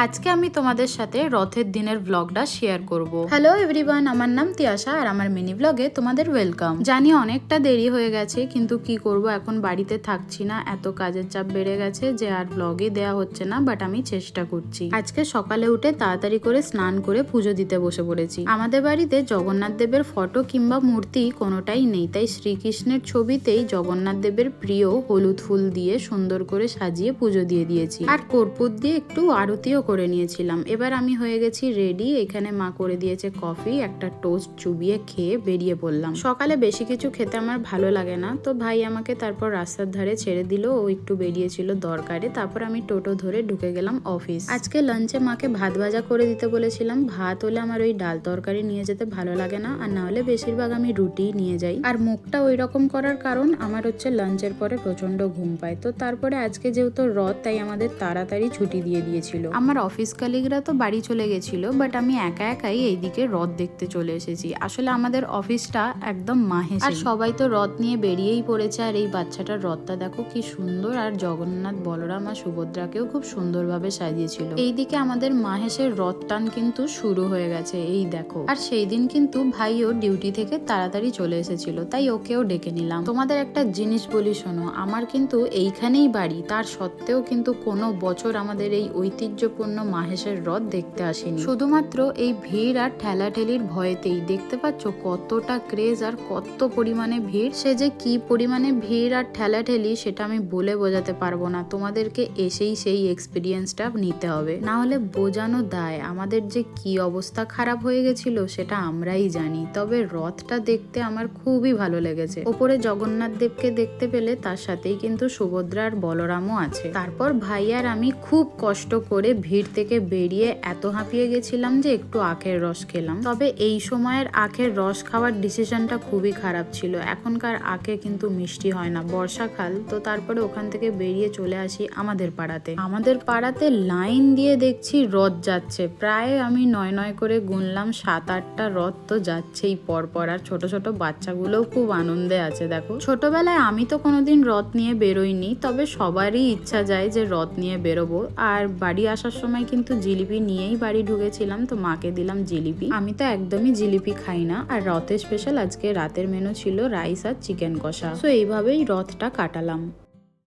আজকে আমি তোমাদের সাথে রথের দিনের ব্লগটা শেয়ার করব। হ্যালো এভরিওয়ান, আমার নাম তিয়াশা আর আমার মিনি ব্লগে তোমাদের ওয়েলকাম। জানি অনেকটা দেরি হয়ে গেছে, কিন্তু কি করব, এখন বাড়িতে থাকছি না, এত কাজের চাপ বেড়ে গেছে যে আর ব্লগই দেয়া হচ্ছে না, বাট আমি চেষ্টা করছি। আজকে সকালে উঠে তাড়াতাড়ি করে স্নান করে পুজো দিতে বসে পড়েছি। আমাদের বাড়িতে জগন্নাথ দেবের ফটো কিংবা মূর্তি কোনোটাই নেই, তাই শ্রীকৃষ্ণের ছবিতেই জগন্নাথ দেবের প্রিয় হলুদ ফুল দিয়ে সুন্দর করে সাজিয়ে পুজো দিয়ে দিয়েছি, আর কর্পূর দিয়ে একটু আরতিও করে নিয়েছিলাম। এবার আমি হয়ে গেছি রেডি। এখানে মা করে দিয়েছে কফি, একটা টোস্ট চুবিয়ে খেয়ে বেরিয়ে পড়লাম। সকালে বেশি কিছু খেতে আমার ভালো লাগে না, তো ভাই আমাকে তারপর রাস্তার ধারে ছেড়ে দিল, ও একটু বেরিয়েছিল দরকারে। তারপর আমি টোটো ধরে ঢুকে গেলাম অফিস। আজকে লাঞ্চে মাকে ভাত ভাজা করে দিতে বলেছিলাম। ভাত হলে আমার ওই ডাল তরকারি নিয়ে যেতে ভালো লাগে না, আর না হলে বেশিরভাগ আমি রুটি নিয়ে যাই। আর মুখটা ওই রকম করার কারণ আমার হচ্ছে লাঞ্চের পরে প্রচন্ড ঘুম পায়। তো তারপরে আজকে যেহেতু রথ, তাই আমাদের তাড়াতাড়ি ছুটি দিয়ে দিয়েছিল। আমার অফিস কালিগরা তো বাড়ি চলে গেছিল, বাট আমি একা একাই এইদিকে রথ দেখতে চলে এসেছি। আসলে আমাদের অফিসটা একদম মাহেশ, আর সবাই তো রথ নিয়ে বেরিয়েই পড়েছে। আর এই বাচ্চাটার রথটা দেখো কি সুন্দর, আর জগন্নাথ বলরাম আর সুভদ্রাকেও খুব সুন্দরভাবে সাজিয়েছিল। এইদিকে আমাদের মাহেশের রথ টান কিন্তু শুরু হয়ে গেছে, এই দেখো। আর সেই দিন কিন্তু ভাইও ডিউটি থেকে তাড়াতাড়ি চলে এসেছিল, তাই ওকেও ডেকে নিলাম। তোমাদের একটা জিনিস বলি শোনো, আমার কিন্তু এইখানেই বাড়ি, তার সত্ত্বেও কিন্তু কোনো বছর আমাদের এই ঐতিহ্যপূর্ণ মাহেশের রথ দেখতে আসেনি। শুধুমাত্র এই ভিড় আর ঠেলাঠেলির ভয়েতেই। দেখতে পাচ্ছ কতটা ক্রেজ আর কত পরিমাণে ভিড়। সে যে কি পরিমাণে ভিড় আর ঠেলাঠেলি সেটা আমি বলে বোঝাতে পারবো না, তোমাদেরকে এসেই সেই এক্সপিরিয়েন্সটা নিতে হবে, না হলে বোঝানো দায়। আমাদের যে কি অবস্থা খারাপ হয়ে গেছিল সেটা আমরাই জানি। তবে রথটা দেখতে আমার খুবই ভালো লেগেছে। ওপরে জগন্নাথ দেবকে দেখতে পেলে তার সাথেই কিন্তু সুভদ্রা আর বলরামও আছে। তারপর ভাই আর আমি খুব কষ্ট করে ভিড় থেকে বেরিয়ে এত হাঁপিয়ে গেছিলাম যে একটু আখের রস খেলাম। তবে এই সময়ের আখের রস খাওয়ার ডিসিশনটা খুবই খারাপ ছিল। এখনকার আখে কিন্তু মিষ্টি হয় না, বর্ষাকাল তো। তারপরে ওখান থেকে বেরিয়ে চলে আসি আমাদের পাড়াতে। আমাদের পাড়াতে লাইন দিয়ে দেখছি রথ যাচ্ছে, প্রায় আমি নয় করে গুনলাম 7-8টা রথ তো যাচ্ছেই পরপর। আর ছোট ছোট বাচ্চাগুলোও খুব আনন্দে আছে। দেখো, ছোটবেলায় আমি তো কোনোদিন রথ নিয়ে বেরোইনি, তবে সবারই ইচ্ছা যায় যে রথ নিয়ে বেরোবো। আর বাড়ি আসার সময় কিন্তু জিলিপি নিয়েই বাড়ি ঢুকেছিলাম, তো মাকে দিলাম জিলিপি। আমি তো একদমই জিলিপি খাই না। আর রথের স্পেশাল আজকে রাতের মেনু ছিল রাইস আর চিকেন কষা। তো এইভাবেই রথটা কাটালাম।